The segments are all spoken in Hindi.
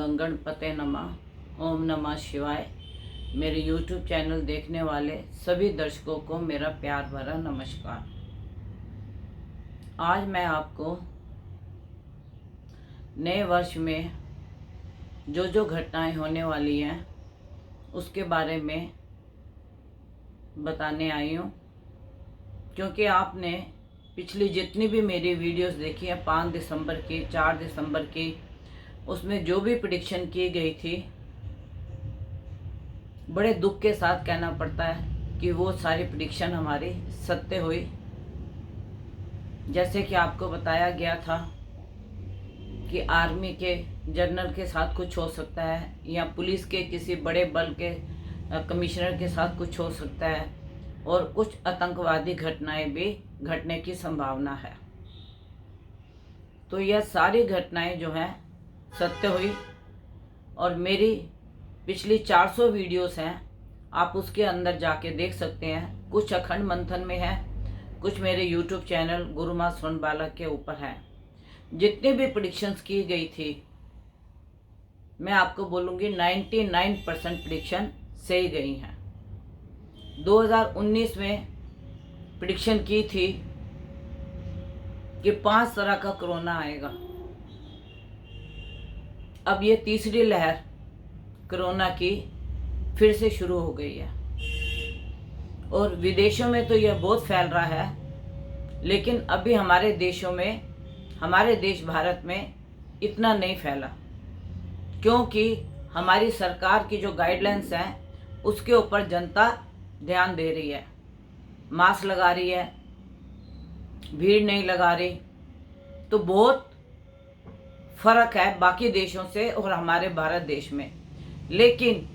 गणपते नमः। ओम नमः शिवाय। मेरे YouTube चैनल देखने वाले सभी दर्शकों को मेरा प्यार भरा नमस्कार। आज मैं आपको नए वर्ष में जो घटनाएं होने वाली हैं उसके बारे में बताने आई हूँ, क्योंकि आपने पिछली जितनी भी मेरी वीडियोस देखी हैं 5 दिसंबर की, 4 दिसंबर की, उसमें जो भी प्रेडिक्शन की गई थी, बड़े दुख के साथ कहना पड़ता है कि वो सारी प्रेडिक्शन हमारी सत्य हुई। जैसे कि आपको बताया गया था कि आर्मी के जनरल के साथ कुछ हो सकता है या पुलिस के किसी बड़े बल के कमिश्नर के साथ कुछ हो सकता है, और कुछ आतंकवादी घटनाएं भी घटने की संभावना है। तो यह सारी घटनाएं जो हैं सत्य हुई, और मेरी पिछली 400 वीडियोस हैं, आप उसके अंदर जाके देख सकते हैं। कुछ अखंड मंथन में है, कुछ मेरे YouTube चैनल गुरुमा स्वर्ण बालक के ऊपर है। जितनी भी प्रेडिक्शंस की गई थी, मैं आपको बोलूँगी 99% प्रेडिक्शन सही गई हैं। 2019 में प्रेडिक्शन की थी कि 5 तरह का कोरोना आएगा। अब ये तीसरी लहर कोरोना की फिर से शुरू हो गई है, और विदेशों में तो यह बहुत फैल रहा है, लेकिन अभी हमारे देशों में, हमारे देश भारत में इतना नहीं फैला, क्योंकि हमारी सरकार की जो गाइडलाइंस हैं उसके ऊपर जनता ध्यान दे रही है, मास्क लगा रही है, भीड़ नहीं लगा रही। तो बहुत फर्क है बाकी देशों से और हमारे भारत देश में। लेकिन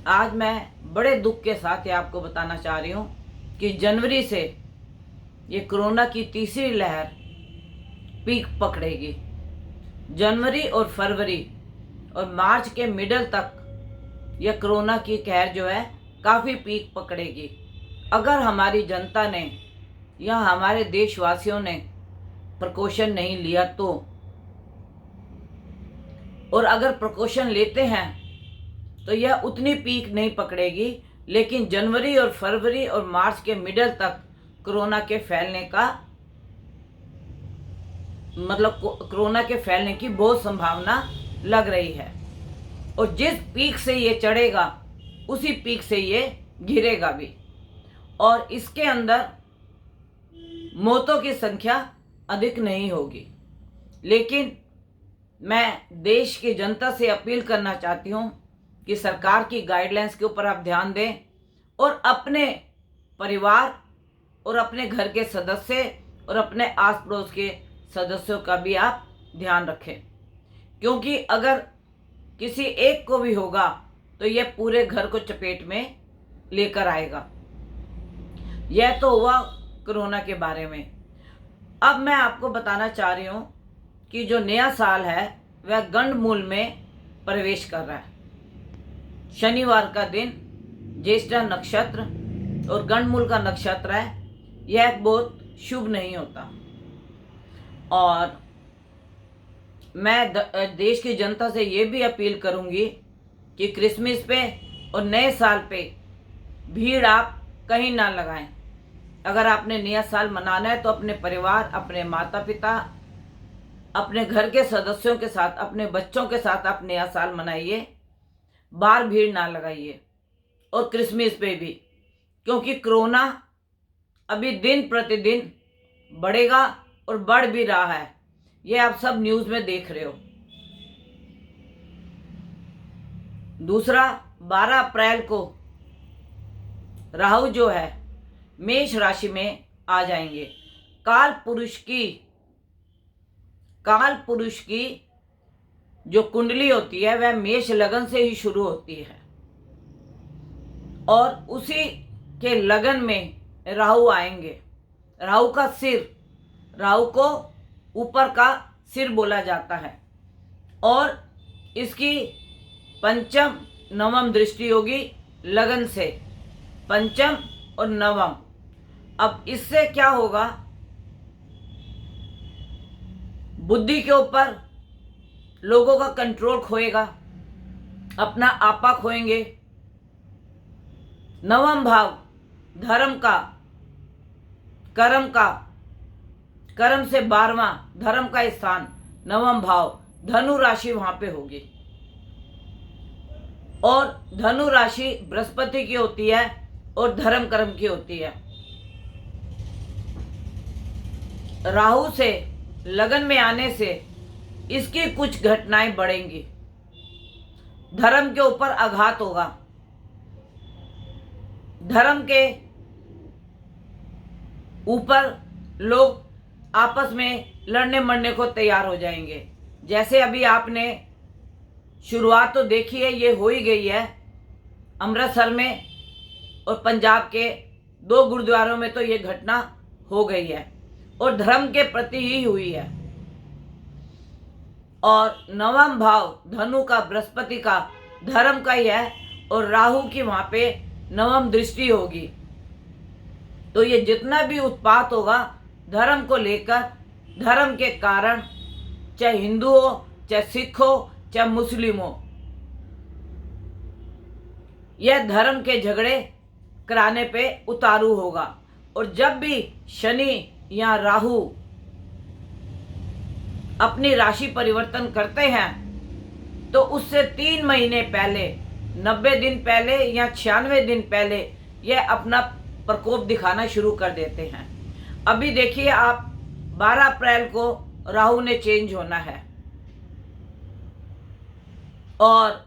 आज मैं बड़े दुख के साथ ये आपको बताना चाह रही हूँ कि जनवरी से ये कोरोना की तीसरी लहर पीक पकड़ेगी। जनवरी और फरवरी और मार्च के मिडल तक यह कोरोना की कहर जो है काफ़ी पीक पकड़ेगी। अगर हमारी जनता ने या हमारे देशवासियों ने प्रिकॉशन नहीं लिया तो, और अगर प्रिकॉशन लेते हैं तो यह उतनी पीक नहीं पकड़ेगी, लेकिन जनवरी और फरवरी और मार्च के मिडल तक कोरोना के फैलने का कोरोना के फैलने की बहुत संभावना लग रही है। और जिस पीक से ये चढ़ेगा उसी पीक से ये गिरेगा भी, और इसके अंदर मौतों की संख्या अधिक नहीं होगी। लेकिन मैं देश की जनता से अपील करना चाहती हूँ कि सरकार की गाइडलाइंस के ऊपर आप ध्यान दें, और अपने परिवार और अपने घर के सदस्य और अपने आस पड़ोस के सदस्यों का भी आप ध्यान रखें, क्योंकि अगर किसी एक को भी होगा तो यह पूरे घर को चपेट में लेकर आएगा। यह तो हुआ कोरोना के बारे में। अब मैं आपको बताना चाह रही हूँ कि जो नया साल है वह गंडमूल में प्रवेश कर रहा है। शनिवार का दिन, ज्येष्ठा नक्षत्र और गंडमूल का नक्षत्र है। यह बहुत शुभ नहीं होता, और मैं देश की जनता से ये भी अपील करूँगी कि क्रिसमस पे और नए साल पे भीड़ आप कहीं ना लगाएं। अगर आपने नया साल मनाना है तो अपने परिवार, अपने माता पिता, अपने घर के सदस्यों के साथ, अपने बच्चों के साथ आप नया साल मनाइए, बाहर भीड़ ना लगाइए। और क्रिसमस पे भी, क्योंकि कोरोना अभी दिन प्रतिदिन बढ़ेगा और बढ़ भी रहा है। ये आप सब न्यूज़ में देख रहे हो। दूसरा, 12 अप्रैल को राहु जो है मेष राशि में आ जाएंगे। काल पुरुष की जो कुंडली होती है वह मेष लगन से ही शुरू होती है, और उसी के लगन में राहु आएंगे। राहु का सिर, राहु को ऊपर का सिर बोला जाता है, और इसकी पंचम नवम दृष्टि होगी लगन से, पंचम और नवम। अब इससे क्या होगा, बुद्धि के ऊपर लोगों का कंट्रोल खोएगा, अपना आपा खोएंगे। नवम भाव धर्म का, कर्म का, कर्म से 12वां धर्म का स्थान, नवम भाव धनु राशि वहां पे होगी। और धनु राशि बृहस्पति की होती है और धर्म कर्म की होती है। राहु से लगन में आने से इसकी कुछ घटनाएं बढ़ेंगी, धर्म के ऊपर आघात होगा, धर्म के ऊपर लोग आपस में लड़ने मरने को तैयार हो जाएंगे। जैसे अभी आपने शुरुआत तो देखी है, ये हो ही गई है अमृतसर में और पंजाब के 2 गुरुद्वारों में, तो ये घटना हो गई है और धर्म के प्रति ही हुई है। और नवम भाव धनु का, बृहस्पति का, धर्म का ही है और राहु की वहां पे नवम दृष्टि होगी। तो ये जितना भी उत्पात होगा धर्म को लेकर, धर्म के कारण, चाहे हिंदू हो, चाहे सिख हो, चाहे मुस्लिम हो, यह धर्म के झगड़े कराने पे उतारू होगा। और जब भी शनि या राहु अपनी राशि परिवर्तन करते हैं तो उससे 3 महीने पहले, 90 दिन पहले या 96 दिन पहले यह अपना प्रकोप दिखाना शुरू कर देते हैं। अभी देखिए आप 12 अप्रैल को राहु ने चेंज होना है और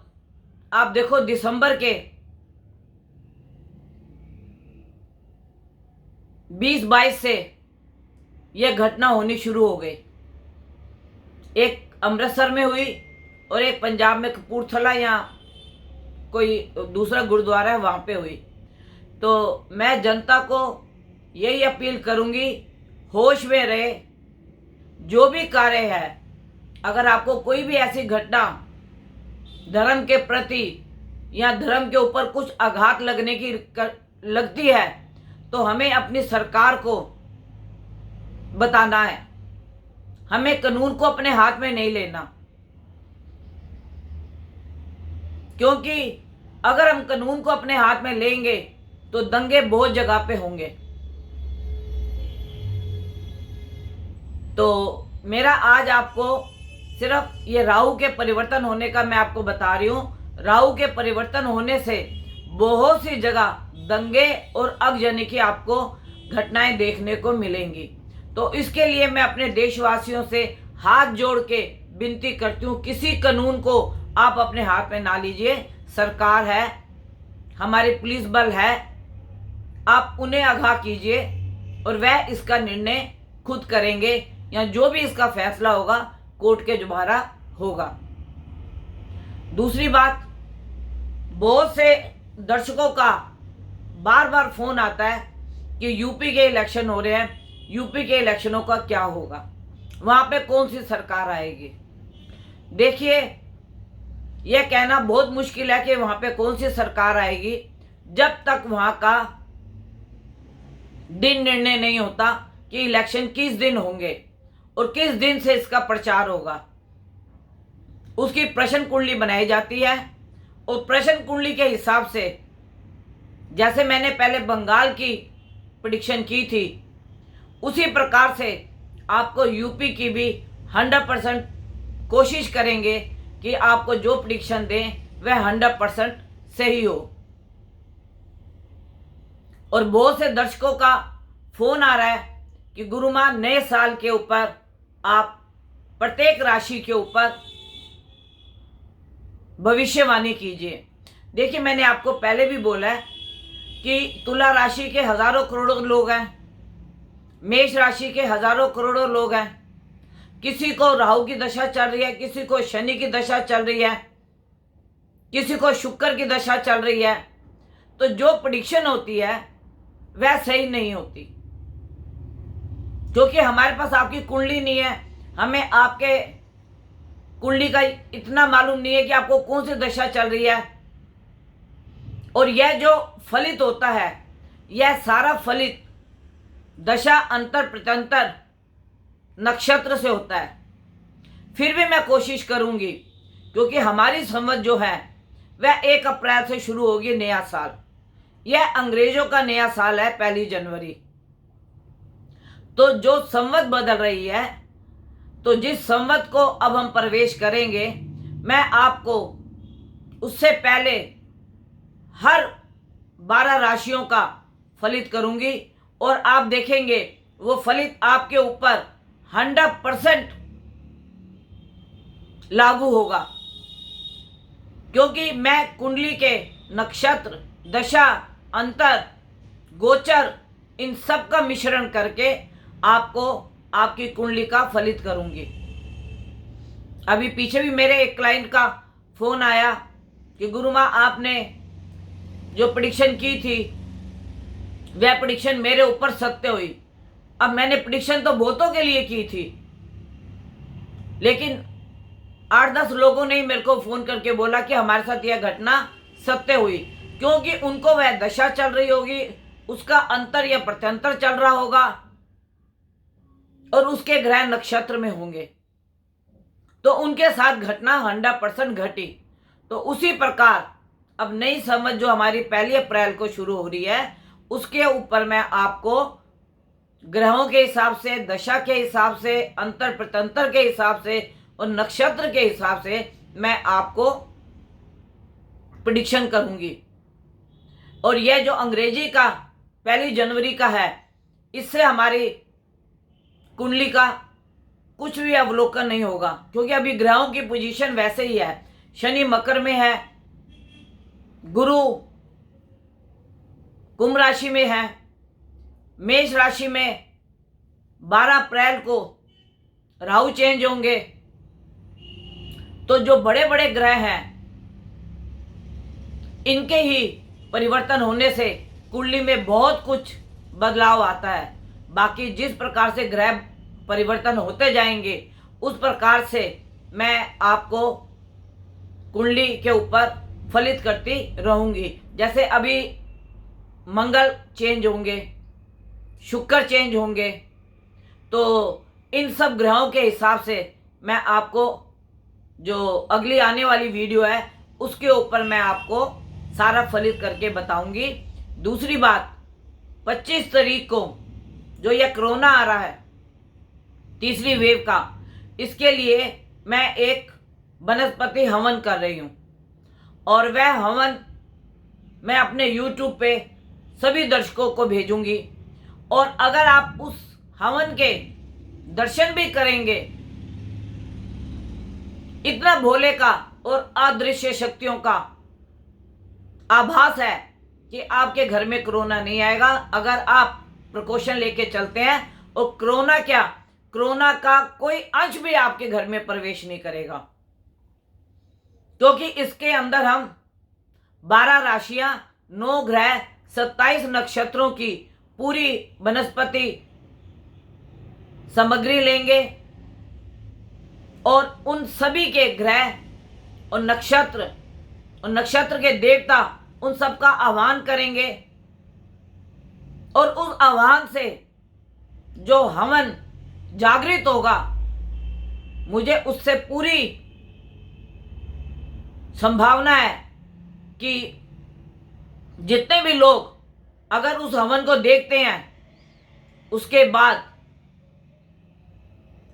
आप देखो दिसंबर के 20-22 से यह घटना होनी शुरू हो गई। एक अमृतसर में हुई और एक पंजाब में कपूरथला या कोई दूसरा गुरुद्वारा है वहां पे हुई। तो मैं जनता को यही अपील करूंगी, होश में रहे। जो भी कार्य है, अगर आपको कोई भी ऐसी घटना धर्म के प्रति या धर्म के ऊपर कुछ आघात लगने की लगती है तो हमें अपनी सरकार को बताना है। हमें कानून को अपने हाथ में नहीं लेना, क्योंकि अगर हम कानून को अपने हाथ में लेंगे तो दंगे बहुत जगह पे होंगे। तो मेरा आज आपको सिर्फ ये राहु के परिवर्तन होने का मैं आपको बता रही हूं। राहु के परिवर्तन होने से बहुत सी जगह दंगे और आगजनी की आपको घटनाएं देखने को मिलेंगी। तो इसके लिए मैं अपने देशवासियों से हाथ जोड़ के विनती करती हूँ, किसी कानून को आप अपने हाथ में ना लीजिए। सरकार है, हमारे पुलिस बल है, आप उन्हें आगाह कीजिए और वह इसका निर्णय खुद करेंगे या जो भी इसका फैसला होगा कोर्ट के द्वारा होगा। दूसरी बात, बहुत से दर्शकों का बार बार फोन आता है कि यूपी के इलेक्शन हो रहे हैं, यूपी के इलेक्शनों का क्या होगा, वहां पे कौन सी सरकार आएगी। देखिए, यह कहना बहुत मुश्किल है कि वहां पे कौन सी सरकार आएगी जब तक वहां का दिन निर्णय नहीं होता कि इलेक्शन किस दिन होंगे और किस दिन से इसका प्रचार होगा। उसकी प्रश्न कुंडली बनाई जाती है और प्रश्न कुंडली के हिसाब से, जैसे मैंने पहले बंगाल की प्रेडिक्शन की थी, उसी प्रकार से आपको यूपी की भी 100% कोशिश करेंगे कि आपको जो प्रेडिक्शन दें वह 100% सही हो। और बहुत से दर्शकों का फोन आ रहा है कि गुरुमां, नए साल के ऊपर आप प्रत्येक राशि के ऊपर भविष्यवाणी कीजिए। देखिए, मैंने आपको पहले भी बोला है कि तुला राशि के हजारों करोड़ों लोग हैं, मेष राशि के हजारों करोड़ों लोग हैं। किसी को राहु की दशा चल रही है, किसी को शनि की दशा चल रही है, किसी को शुक्र की दशा चल रही है। तो जो प्रेडिक्शन होती है वह सही नहीं होती, क्योंकि हमारे पास आपकी कुंडली नहीं है। हमें आपके कुंडली का इतना मालूम नहीं है कि आपको कौन सी दशा चल रही है। और यह जो फलित होता है, यह सारा फलित दशा अंतर प्रत्यंतर नक्षत्र से होता है। फिर भी मैं कोशिश करूंगी, क्योंकि हमारी संवत जो है वह 1 अप्रैल से शुरू होगी, नया साल। यह अंग्रेजों का नया साल है, 1 जनवरी। तो जो संवत बदल रही है, तो जिस संवत को अब हम प्रवेश करेंगे, मैं आपको उससे पहले हर 12 राशियों का फलित करूंगी, और आप देखेंगे वो फलित आपके ऊपर 100% लागू होगा, क्योंकि मैं कुंडली के नक्षत्र, दशा, अंतर, गोचर, इन सब का मिश्रण करके आपको आपकी कुंडली का फलित करूंगी। अभी पीछे भी मेरे एक क्लाइंट का फोन आया कि गुरु माँ, आपने जो प्रेडिक्शन की थी वह प्रेडिक्शन मेरे ऊपर सत्य हुई। अब मैंने प्रेडिक्शन तो बहुतों के लिए की थी, लेकिन 8-10 लोगों ने ही मेरे को फोन करके बोला कि हमारे साथ यह घटना सत्य हुई, क्योंकि उनको वह दशा चल रही होगी, उसका अंतर या प्रत्यंतर चल रहा होगा, और उसके ग्रह नक्षत्र में होंगे, तो उनके साथ घटना 100% घटी। तो उसी प्रकार अब नई समझ जो हमारी 1 अप्रैल को शुरू हो रही है, उसके ऊपर मैं आपको ग्रहों के हिसाब से, दशा के हिसाब से, अंतर प्रत्यंतर के हिसाब से और नक्षत्र के हिसाब से मैं आपको प्रेडिक्शन करूंगी। और यह जो अंग्रेजी का 1 जनवरी का है, इससे हमारी कुंडली का कुछ भी अवलोकन नहीं होगा, क्योंकि अभी ग्रहों की पोजीशन वैसे ही है। शनि मकर में है, गुरु कुंभ राशि में है, मेष राशि में 12 अप्रैल को राहु चेंज होंगे। तो जो बड़े बड़े ग्रह हैं, इनके ही परिवर्तन होने से कुंडली में बहुत कुछ बदलाव आता है। बाकी जिस प्रकार से ग्रह परिवर्तन होते जाएंगे, उस प्रकार से मैं आपको कुंडली के ऊपर फलित करती रहूंगी। जैसे अभी मंगल चेंज होंगे, शुक्र चेंज होंगे, तो इन सब ग्रहों के हिसाब से मैं आपको जो अगली आने वाली वीडियो है उसके ऊपर मैं आपको सारा फलित करके बताऊंगी। दूसरी बात, 25 तारीख को जो यह कोरोना आ रहा है, तीसरी वेव का, इसके लिए मैं एक वनस्पति हवन कर रही हूं, और वह हवन मैं अपने YouTube पे सभी दर्शकों को भेजूंगी। और अगर आप उस हवन के दर्शन भी करेंगे, इतना भोले का और अदृश्य शक्तियों का आभास है कि आपके घर में कोरोना नहीं आएगा, अगर आप प्रिकॉशन लेके चलते हैं। और कोरोना क्या, कोरोना का कोई अंश भी आपके घर में प्रवेश नहीं करेगा, क्योंकि इसके अंदर हम 12 राशियां, 9 ग्रह, 27 नक्षत्रों की पूरी वनस्पति सामग्री लेंगे, और उन सभी के ग्रह और नक्षत्र के देवता, उन सब का आह्वान करेंगे। और उस आह्वान से जो हवन जागृत होगा, मुझे उससे पूरी संभावना है कि जितने भी लोग अगर उस हवन को देखते हैं, उसके बाद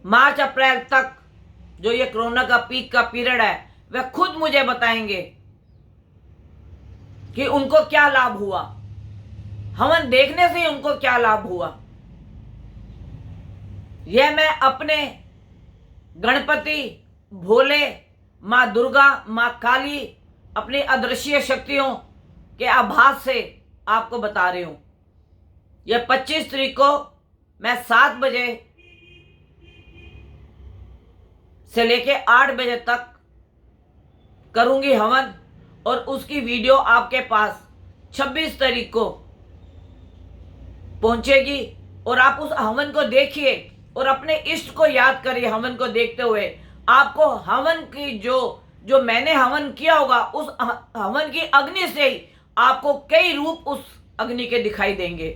मार्च अप्रैल तक जो ये कोरोना का पीक का पीरियड है, वह खुद मुझे बताएंगे कि उनको क्या लाभ हुआ, हवन देखने से उनको क्या लाभ हुआ। यह मैं अपने गणपति, भोले, माँ दुर्गा, माँ काली, अपनी अदृश्य शक्तियों के आभास से आपको बता रही हूं। यह 25 तारीख को मैं 7 बजे से लेके 8 बजे तक करूंगी हवन, और उसकी वीडियो आपके पास 26 तारीख को पहुंचेगी। और आप उस हवन को देखिए और अपने इष्ट को याद करिए। हवन को देखते हुए आपको हवन की जो मैंने हवन किया होगा, उस हवन की अग्नि से ही आपको कई रूप उस अग्नि के दिखाई देंगे।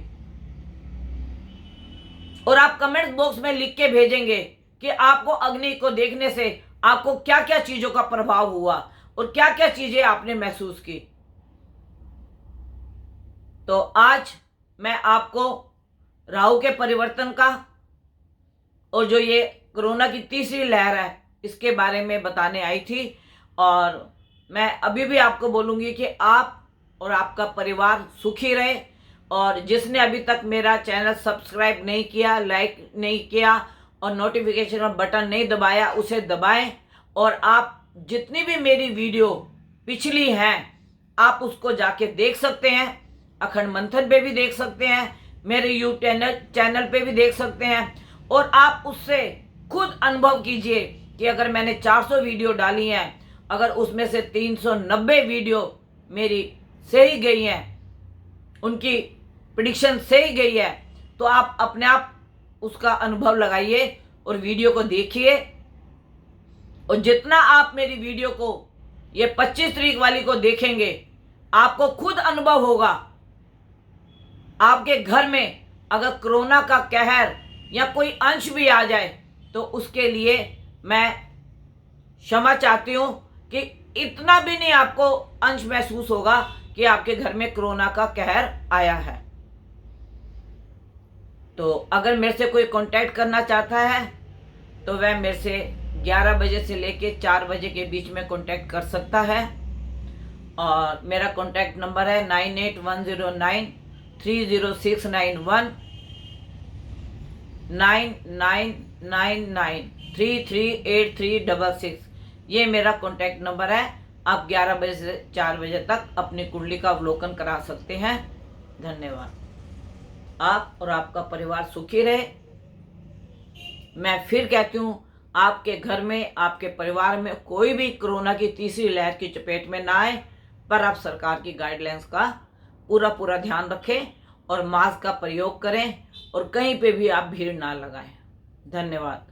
और आप कमेंट बॉक्स में लिख के भेजेंगे कि आपको अग्नि को देखने से आपको क्या क्या चीजों का प्रभाव हुआ और क्या क्या चीजें आपने महसूस की। तो आज मैं आपको राहु के परिवर्तन का और जो ये कोरोना की तीसरी लहर है इसके बारे में बताने आई थी। और मैं अभी भी आपको बोलूँगी कि आप और आपका परिवार सुखी रहे। और जिसने अभी तक मेरा चैनल सब्सक्राइब नहीं किया, लाइक नहीं किया और नोटिफिकेशन का बटन नहीं दबाया, उसे दबाएं। और आप जितनी भी मेरी वीडियो पिछली हैं आप उसको जाके देख सकते हैं, अखंड मंथन पे भी देख सकते हैं, मेरे यूट्यूब चैनल पे भी देख सकते हैं। और आप उससे खुद अनुभव कीजिए कि अगर मैंने 400 वीडियो डाली हैं, अगर उसमें से 390 वीडियो मेरी सही गई हैं, उनकी प्रेडिक्शन सही गई है, तो आप अपने आप उसका अनुभव लगाइए और वीडियो को देखिए। और जितना आप मेरी वीडियो को ये 25 तारीख वाली को देखेंगे आपको खुद अनुभव होगा। आपके घर में अगर कोरोना का कहर या कोई अंश भी आ जाए तो उसके लिए मैं क्षमा चाहती हूँ कि इतना भी नहीं आपको अंश महसूस होगा कि आपके घर में कोरोना का कहर आया है। तो अगर मेरे से कोई कांटेक्ट करना चाहता है तो वह मेरे से 11 बजे से लेके 4 बजे के बीच में कांटेक्ट कर सकता है। और मेरा कांटेक्ट नंबर है 9810930691 9999338366। ये मेरा कांटेक्ट नंबर है। आप 11 बजे से 4 बजे तक अपनी कुंडली का अवलोकन करा सकते हैं। धन्यवाद। आप और आपका परिवार सुखी रहे। मैं फिर कहती हूँ, आपके घर में, आपके परिवार में कोई भी कोरोना की तीसरी लहर की चपेट में ना आए, पर आप सरकार की गाइडलाइंस का पूरा ध्यान रखें और मास्क का प्रयोग करें और कहीं पे भी आप भीड़ ना लगाएं। धन्यवाद।